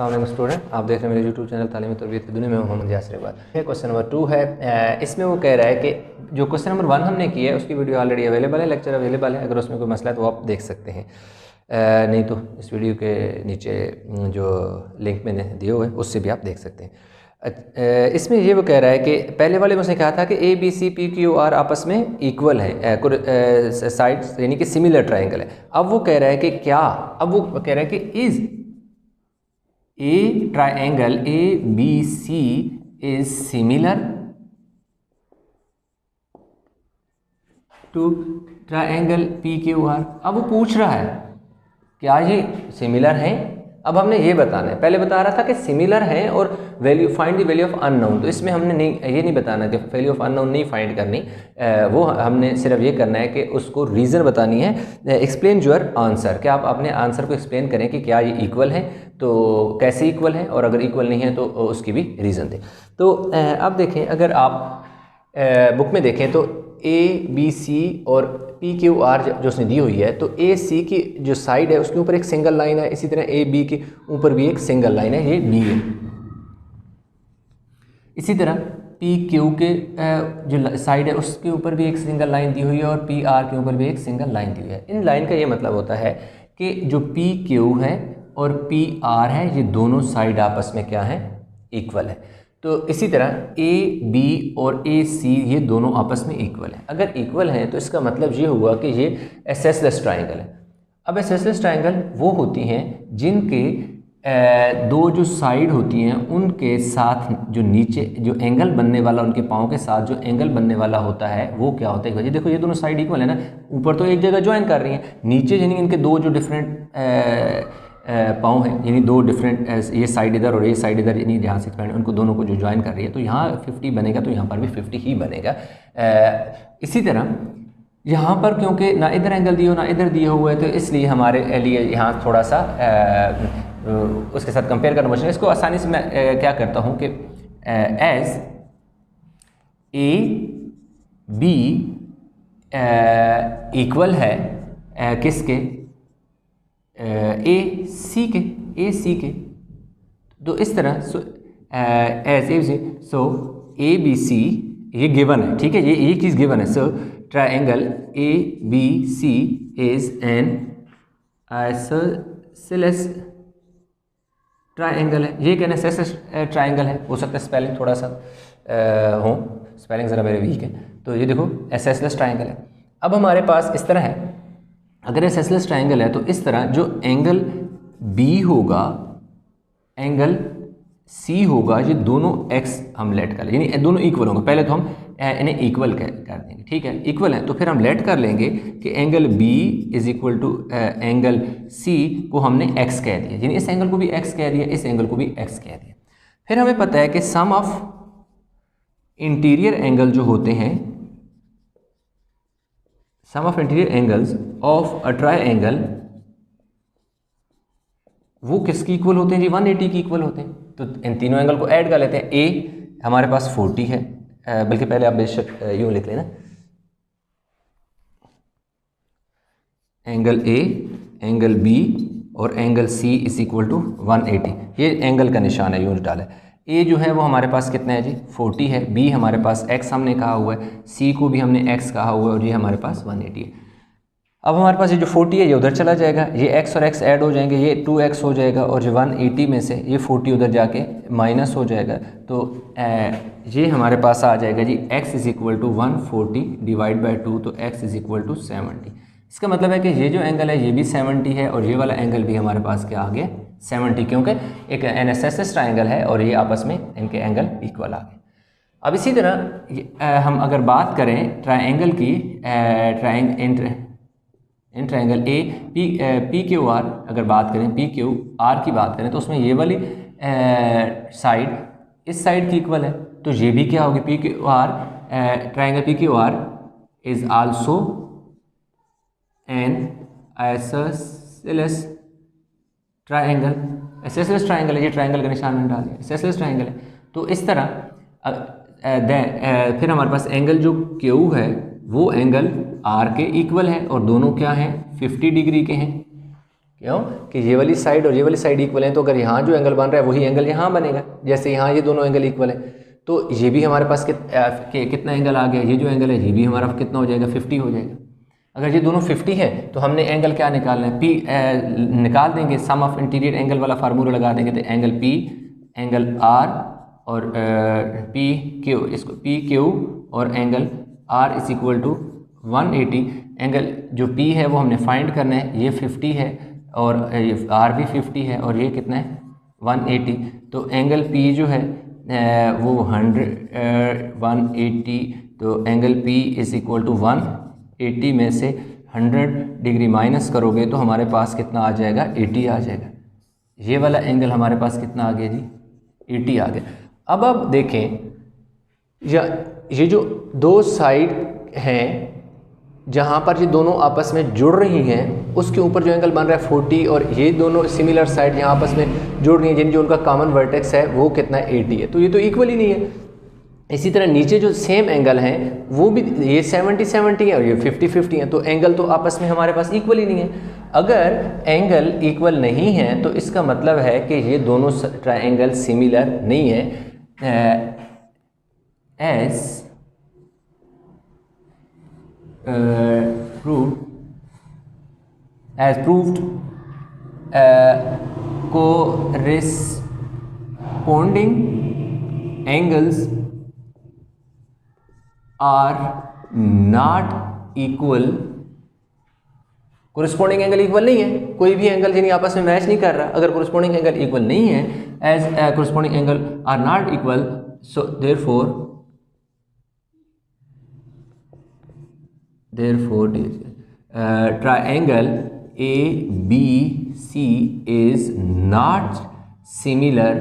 अस्सलाम वालेकुम स्टूडेंट, आप देख रहे हैं मेरे यूट्यूब चैनल तालीमी तरबियत की दुनिया में मोहम्मद यासिर इकबाल। क्वेश्चन नंबर 2 है। इसमें वो कह रहा है कि जो क्वेश्चन नंबर 1 हमने किया है उसकी वीडियो ऑलरेडी अवेलेबल है, लेक्चर अवेलेबल है। अगर उसमें कोई मसला है तो आप देख सकते हैं, नहीं तो इस वीडियो के नीचे जो लिंक मैंने दिए हुए उससे भी आप देख सकते हैं। इसमें ये वो कह रहा है कि पहले वाले में उसने कहा था कि A B C P Q R आपस में इक्वल है, साइड्स यानी कि सिमिलर ट्राइंगल है। अब वो कह रहा है कि क्या, अब वो कह रहा है कि is A triangle ABC is similar to triangle PQR। अब वो पूछ रहा है क्या ये सिमिलर हैं। अब हमने ये बताना है, पहले बता रहा था कि सिमिलर हैं और value find the value of unknown, तो इसमें हमने ये नहीं बताना कि वैल्यू ऑफ अननोन नहीं फाइंड करनी, वो हमने सिर्फ ये करना है कि उसको रीज़न बतानी है। एक्सप्लेन योर आंसर, कि आप अपने आंसर को एक्सप्लेन करें कि क्या ये इक्वल है, तो कैसे इक्वल है, और अगर इक्वल नहीं है तो उसकी भी रीज़न दें। तो अब देखें, अगर आप बुक में देखें तो ए बी सी और पी क्यू आर जो उसने दी हुई है, तो ए सी की जो साइड है उसके ऊपर एक सिंगल लाइन है, इसी तरह ए बी के ऊपर भी एक सिंगल लाइन है, ये बी है। इसी तरह पी क्यू के जो साइड है उसके ऊपर भी एक सिंगल लाइन दी हुई है, और पी आर के ऊपर भी एक सिंगल लाइन दी हुई है। इन लाइन का ये मतलब होता है कि जो पी क्यू है और पी आर है, ये दोनों साइड आपस में क्या है, इक्वल है। तो इसी तरह ए बी और ए सी ये दोनों आपस में इक्वल है। अगर इक्वल हैं तो इसका मतलब ये हुआ कि ये एसएसएस ट्राइंगल है। अब एसएसएस ट्राइंगल वो होती हैं जिनके दो जो साइड होती हैं उनके साथ जो नीचे जो एंगल बनने वाला, उनके पाँव के साथ जो एंगल बनने वाला होता है वो क्या होता है। देखो ये दोनों साइड इक्वल है ना, ऊपर तो एक जगह ज्वाइन कर रही हैं, नीचे यानी इनके दो जो डिफरेंट पाँव हैं, यानी दो डिफरेंट, ये साइड इधर और ये साइड इधर, यानी जहाँ से एक्सपेंड उनको दोनों को जो ज्वाइन कर रही है, तो यहाँ 50 बनेगा तो यहाँ पर भी 50 ही बनेगा। इसी तरह यहाँ पर क्योंकि ना इधर एंगल दिया हो ना इधर दिया हुआ है, तो इसलिए हमारे लिए यहाँ थोड़ा सा उसके साथ कंपेयर करना मुश्किल है। इसको आसानी से मैं क्या करता हूँ कि एज ए बी इक्वल है किसके, ए सी के, तो इस तरह as a so A B सी ये गिवन है, ठीक है, ये चीज़ गिवन है। So triangle A B C is an isosceles triangle है। ये कहना आइसोसेलेस ट्राइंगल है। हो सकता है स्पेलिंग थोड़ा सा हो, स्पेलिंग ज़रा मेरे वीक है, तो ये देखो आइसोसेलेस ट्राइंगल है। अब हमारे पास इस तरह है, अगर आइसोसेलेस ट्राइंगल है तो इस तरह जो एंगल बी होगा, एंगल सी होगा, ये दोनों एक्स हम लेट कर लेंगे, यानी दोनों इक्वल होंगे। पहले तो हम इन्हें इक्वल कर देंगे, ठीक है, इक्वल है, तो फिर हम लेट कर लेंगे कि angle B is equal to angle C को हमने एक्स कह दिया, यानी इस एंगल को भी एक्स कह दिया, इस एंगल को भी एक्स कह दिया। फिर हमें पता है कि सम ऑफ इंटीरियर एंगल जो होते हैं, sum of interior angles of a triangle वो किसकी इक्वल होते हैं जी, 180 की इक्वल होते हैं। तो इन तीनों एंगल को ऐड कर लेते हैं। ए हमारे पास 40 है, बल्कि पहले आप बेशक यूँ लिख लेना, एंगल ए, एंगल बी और angle C is equal to 180। ये एंगल का निशान है, यूँ डाला है। ए जो है वो हमारे पास कितना है जी, 40 है। बी हमारे पास एक्स हमने कहा हुआ है, सी को भी हमने एक्स कहा हुआ है, और ये हमारे पास 180 है। अब हमारे पास ये जो 40 है ये उधर चला जाएगा, ये x और x ऐड हो जाएंगे, ये 2x हो जाएगा, और जो 180 में से ये 40 उधर जाके माइनस हो जाएगा, तो ये हमारे पास आ जाएगा जी x is equal to 140 divide by 2, तो x इज़ इक्वल टू 70। इसका मतलब है कि ये जो एंगल है ये भी 70 है, और ये वाला एंगल भी हमारे पास क्या आ गया, 70, क्योंकि एक एनएसएस ट्राइंगल है और ये आपस में इनके एंगल इक्वल आ गए। अब इसी तरह हम अगर बात करें ट्राइंगल की, in triangle A P Q are अगर बात करें, पी क्यू आर की बात करें, तो उसमें ये वाली साइड इस साइड की इक्वल है, तो ये भी क्या होगी, P Q are, triangle P Q are is also an isosceles triangle. Isosceles triangle है, ये ट्राइंगल का निशान मैंने डाल दिया, आइसोसेलेस ट्राइंगल है। तो इस तरह फिर हमारे पास एंगल जो क्यू है वो एंगल आर के इक्वल है, और दोनों क्या हैं, 50 डिग्री के हैं। क्यों कि ये वाली साइड और ये वाली साइड इक्वल है, तो अगर यहाँ जो एंगल बन रहा है वही एंगल यहाँ बनेगा। जैसे यहाँ ये दोनों एंगल इक्वल है, तो ये भी हमारे पास कितना एंगल आ गया, ये जो एंगल है ये भी हमारा कितना हो जाएगा, 50 हो जाएगा। अगर ये दोनों 50 है तो हमने एंगल क्या निकालना है, पी निकाल देंगे, सम ऑफ इंटीरियर एंगल वाला फार्मूला लगा देंगे, तो एंगल पी, एंगल आर और पी क्यू, इसको पी क्यू और angle R is equal to 180। Angle जो पी है वो हमने फाइंड करना है, ये 50 है और आर भी 50 है और ये कितना है 180। तो एंगल पी जो है वो 180, तो angle P is equal to 180 में से 100 डिग्री माइनस करोगे तो हमारे पास कितना आ जाएगा, 80 आ जाएगा। ये वाला एंगल हमारे पास कितना आ गया जी, 80 आ गया। अब आप देखें ये जो दो साइड हैं जहाँ पर ये दोनों आपस में जुड़ रही हैं, उसके ऊपर जो एंगल बन रहा है 40, और ये दोनों सिमिलर साइड यहाँ आपस में जुड़ रही हैं जिन जो उनका कॉमन वर्टेक्स है वो कितना है, 80 है। तो ये तो इक्वल ही नहीं है। इसी तरह नीचे जो सेम एंगल हैं वो भी, ये 70-70 है और ये 50-50 है, तो एंगल तो आपस में हमारे पास इक्वल ही नहीं है। अगर एंगल इक्वल नहीं है तो इसका मतलब है कि ये दोनों ट्रायंगल सिमिलर नहीं है। As proved corresponding angles are not equal। Corresponding angle equal नहीं है, कोई भी एंगल जिन्हें आपस में मैच नहीं कर रहा। अगर कोरिस्पोंडिंग एंगल इक्वल नहीं है, as corresponding angle are not equal, so therefore triangle ABC is not similar।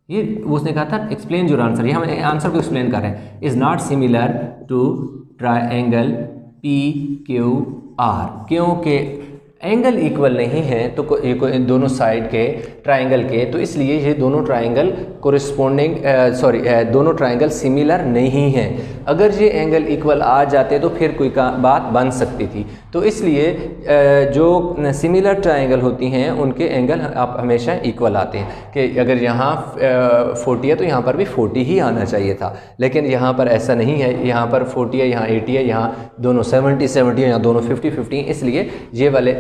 ये उसने कहा था एक्सप्लेन योर आंसर, ये हम आंसर को एक्सप्लेन कर रहे हैं। Is not similar to triangle PQR, क्योंकि एंगल इक्वल नहीं है तो दोनों साइड के ट्रायंगल के, तो इसलिए ये दोनों ट्रायंगल कोरिस्पोंडिंग दोनों ट्रायंगल सिमिलर नहीं हैं। अगर ये एंगल इक्वल आ जाते तो फिर कोई बात बन सकती थी। तो इसलिए जो सिमिलर ट्रायंगल होती हैं उनके एंगल आप हमेशा इक्वल आते हैं, कि अगर यहाँ 40 है तो यहाँ पर भी 40 ही आना चाहिए था, लेकिन यहाँ पर ऐसा नहीं है। यहाँ पर 40 है, यहाँ 80 है, यहाँ दोनों 70-70 है, यहाँ दोनों 50-50, इसलिए ये वाले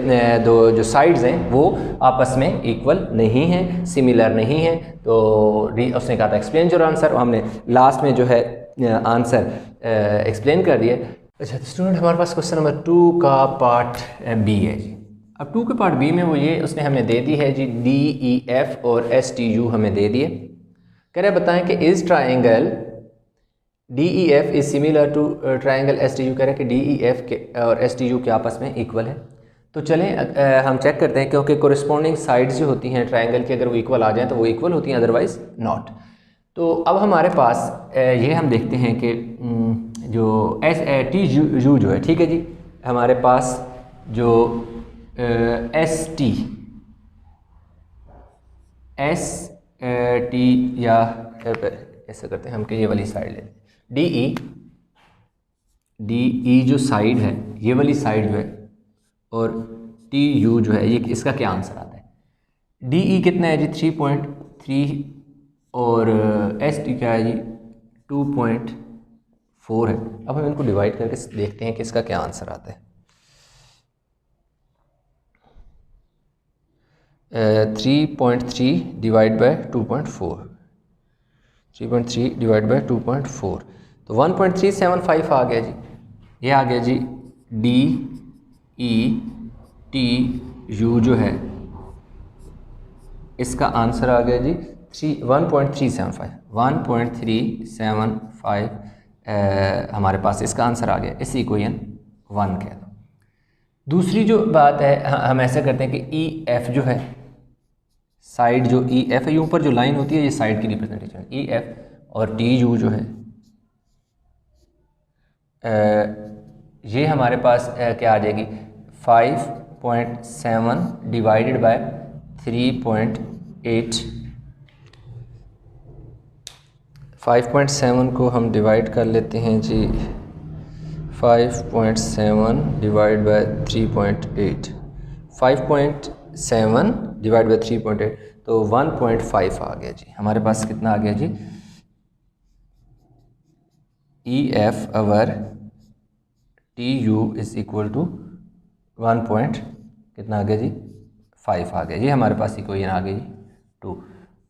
दो जो साइड्स हैं वो आपस में इक्वल नहीं हैं, सिमिलर नहीं हैं। तो उसने कहा था एक्सप्लेन योर आंसर, हमने लास्ट में जो है आंसर एक्सप्लेन कर दिया। अच्छा स्टूडेंट, हमारे पास क्वेश्चन नंबर 2 का पार्ट बी है जी। अब 2 के पार्ट बी में वो ये उसने हमें दे दी है जी, DEF और STU हमें दे दिए। कह रहे बताएं कि इस triangle DEF is similar to triangle STU। कह रहे हैं कि DEF के और STU के आपस में इक्वल है। तो चलें हम चेक करते हैं, क्योंकि कोरिस्पोंडिंग साइड्स जो होती हैं ट्रायंगल की, अगर वो इक्वल आ जाएं तो वो इक्वल होती हैं, अदरवाइज नॉट। तो अब हमारे पास ये हम देखते हैं कि जो STU जो है, ठीक है जी, हमारे पास जो ST या ऐसा करते हैं हम कि ये वाली साइड ले लें, DE जो साइड है, ये वाली साइड जो है, और TU जो है, ये इसका क्या आंसर आता है। DE कितना है जी, 3.3 और ST क्या है जी, 2.4 है। अब हम इनको डिवाइड करके देखते हैं कि इसका क्या आंसर आता है। 3.3 डिवाइड बाय 2.4, 3.3 डिवाइड बाय 2.4, तो 1.375 आ गया जी। ये आ गया जी DETU जो है, इसका आंसर आ गया जी 1.375 हमारे पास इसका आंसर आ गया। इसी इक्वेशन 1 कह दो। दूसरी जो बात है, हम ऐसा करते हैं कि EF जो है, साइड जो EF है, ऊपर जो लाइन होती है ये साइड की रिप्रेजेंटेशन है, EF और TU जो है, ये हमारे पास क्या आ जाएगी, 5.7 डिवाइडेड बाय 3.8। 5.7 को हम डिवाइड कर लेते हैं जी, 5.7 डिवाइड बाय 3.8। 5.7 7 डिवाइड बाई 3.8, तो 1.5 आ गया जी। हमारे पास कितना आ गया जी, EF over TU is equal to 1 point कितना आ गया जी, 5 आ गया जी। हमारे पास इक्वेशन आ गई जी 2।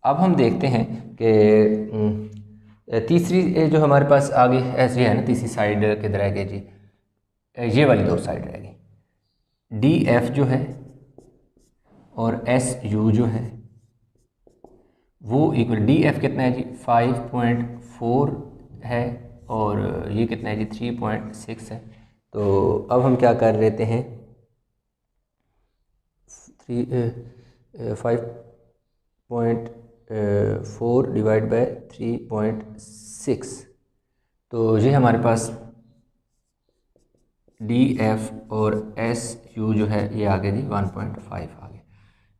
अब हम देखते हैं कि तीसरी जो हमारे पास आगे ऐसे है ना, तीसरी साइड किधर रह गई जी, ये वाली दो साइड रह गई। DF जो है और SU जो है वो इक्वल, DF कितना है जी 5.4 है और ये कितना है जी 3.6 है। तो अब हम क्या कर लेते हैं, 5.4 डिवाइड बाय 3.6, तो ये हमारे पास DF और SU जो है ये आ गया जी 1.5 आ गया।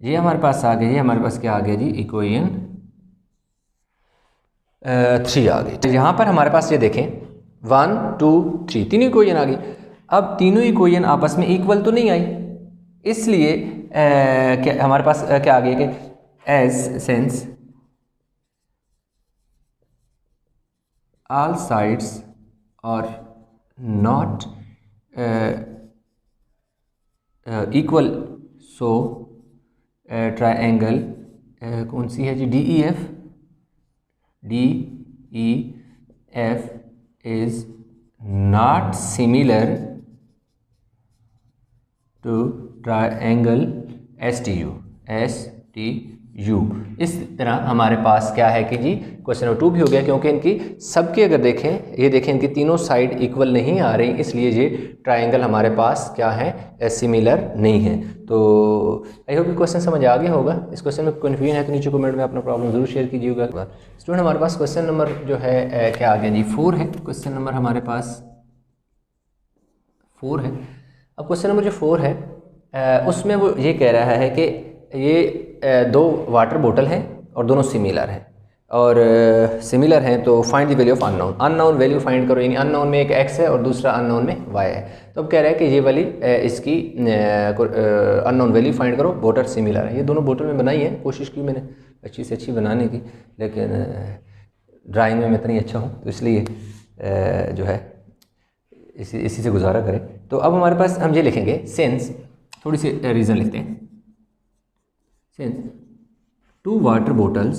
ये हमारे पास आ गया, ये हमारे पास क्या आ गया जी, इक्वेशन 3 आ गई। तो यहाँ पर हमारे पास ये देखें 1 2 3 तीनों इक्वेशन आ गई। अब तीनों इक्वेशन आपस में इक्वल तो नहीं आई, इसलिए क्या हमारे पास क्या आ गया कि as sense all sides are not equal, so triangle कौन सी है जी, DEF is not similar to triangle STU। इस तरह हमारे पास क्या है कि जी क्वेश्चन नंबर 2 भी हो गया, क्योंकि इनकी सबके अगर देखें, ये देखें इनकी तीनों साइड इक्वल नहीं आ रही, इसलिए ये ट्रायंगल हमारे पास क्या है, सिमिलर नहीं है। तो आई होप क्वेश्चन समझ आ गया होगा। इस क्वेश्चन में कन्फ्यूजन है तो नीचे कमेंट में अपना प्रॉब्लम जरूर शेयर कीजिएगा। स्टूडेंट हमारे पास क्वेश्चन नंबर जो है क्या आ गया जी 4 है। क्वेश्चन नंबर हमारे पास 4 है। अब क्वेश्चन नंबर जो 4 है उसमें वो ये कह रहा है कि ये दो वाटर बोतल हैं और दोनों सिमिलर हैं, और सिमिलर हैं तो find the value of unknown. Unknown value find करो, यानी अननोन में एक x है और दूसरा अननोन में y है। तो अब कह रहा है कि ये वाली इसकी अननोन वैल्यू फाइंड करो, बोतल सिमिलर है। ये दोनों बोतल में बनाई है, कोशिश की मैंने अच्छी से अच्छी बनाने की, लेकिन ड्राइंग में मैं इतना ही अच्छा हूँ, तो इसलिए जो है इसी से गुजारा करें। तो अब हमारे पास हम ये लिखेंगे सेंस, थोड़ी सी रीज़न लिखते हैं। Since 2 water bottles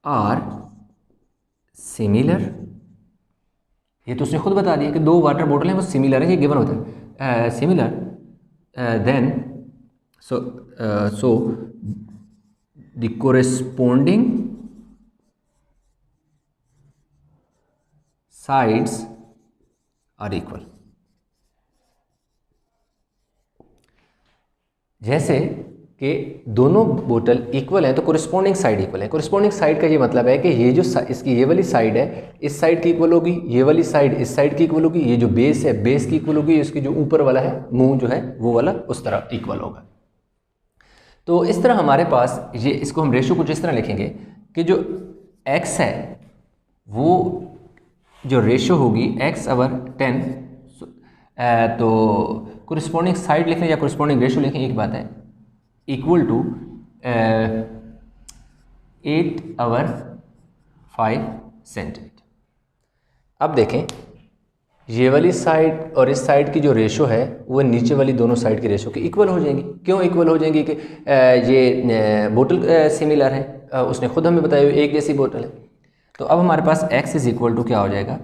are similar, ये तो उसने खुद बता दिया कि 2 वाटर बोतल हैं वो सिमिलर है, ये गिवन होता है similar, then so the corresponding sides are equal. जैसे कि दोनों बोतल इक्वल हैं तो कोरिस्पोंडिंग साइड इक्वल है। कोरिस्पोंडिंग साइड का ये मतलब है कि ये जो इसकी ये वाली साइड है इस साइड की इक्वल होगी, ये वाली साइड इस साइड की इक्वल होगी, ये जो बेस है बेस की इक्वल होगी, इसकी जो ऊपर वाला है मुंह जो है वो वाला उस तरह इक्वल होगा। तो इस तरह हमारे पास ये, इसको हम रेशो कुछ इस तरह लिखेंगे कि जो x है वो जो रेशो होगी x/10, तो कोरिस्पोंडिंग साइड लिखें या कोरिस्पोंडिंग रेशो लिखें एक बात है, इक्वल टू 8/5 सेंटीमीटर। अब देखें ये वाली साइड और इस साइड की जो रेशो है वो नीचे वाली दोनों साइड की रेशो की इक्वल हो जाएंगी। क्यों इक्वल हो जाएंगी कि ये बोतल सिमिलर है, उसने खुद हमें बताया एक जैसी बोतल है। तो अब हमारे पास x इज इक्वल टू क्या हो जाएगा,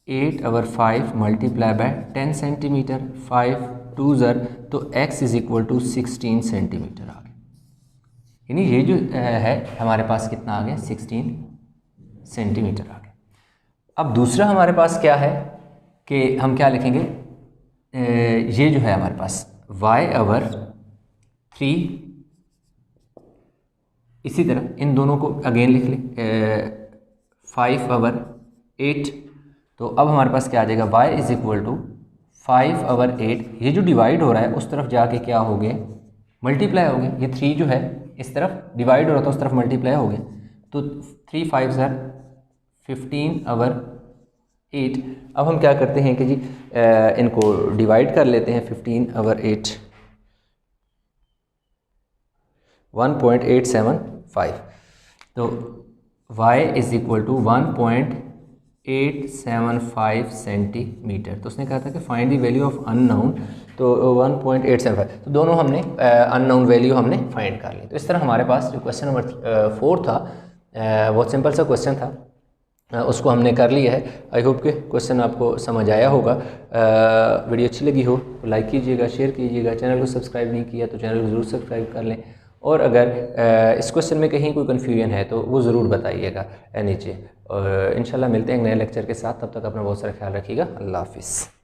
8/5 मल्टीप्लाई बाय 10 सेंटीमीटर, 5 2 ज़र, तो x is equal to 16 centimetre आ गया। यानी ये जो है हमारे पास कितना आ गया, 16 सेंटीमीटर आ गया। अब दूसरा हमारे पास क्या है कि हम क्या लिखेंगे, ये जो है हमारे पास y/3, इसी तरह इन दोनों को अगेन लिख लें 5/8। तो अब हमारे पास क्या आ जाएगा, y इज इक्वल टू 5/8। ये जो डिवाइड हो रहा है उस तरफ जाके क्या हो गया, मल्टीप्लाई हो गया। ये 3 जो है इस तरफ डिवाइड हो रहा था उस तरफ मल्टीप्लाई हो गया। तो 3 5 ज़र 15/8 8। अब हम क्या करते हैं कि जी इनको डिवाइड कर लेते हैं 15/8 1.875। तो y is equal to 1.875 centimetre. तो उसने कहा था कि find the value of unknown, तो 1.875, तो दोनों हमने अननोन वैल्यू हमने फाइंड कर ली। तो इस तरह हमारे पास जो क्वेश्चन नंबर 4 था बहुत सिंपल सा क्वेश्चन था, उसको हमने कर लिया है। आई होप कि क्वेश्चन आपको समझ आया होगा। वीडियो अच्छी लगी हो तो लाइक कीजिएगा, शेयर कीजिएगा। चैनल को सब्सक्राइब नहीं किया तो चैनल को ज़रूर सब्सक्राइब कर लें, और अगर इस क्वेश्चन में कहीं कोई कन्फ्यूजन है तो वो ज़रूर बताइएगा नीचे। और इंशाल्लाह मिलते हैं नए लेक्चर के साथ। तब तक अपना बहुत सारा ख्याल रखिएगा। अल्लाह हाफिज़।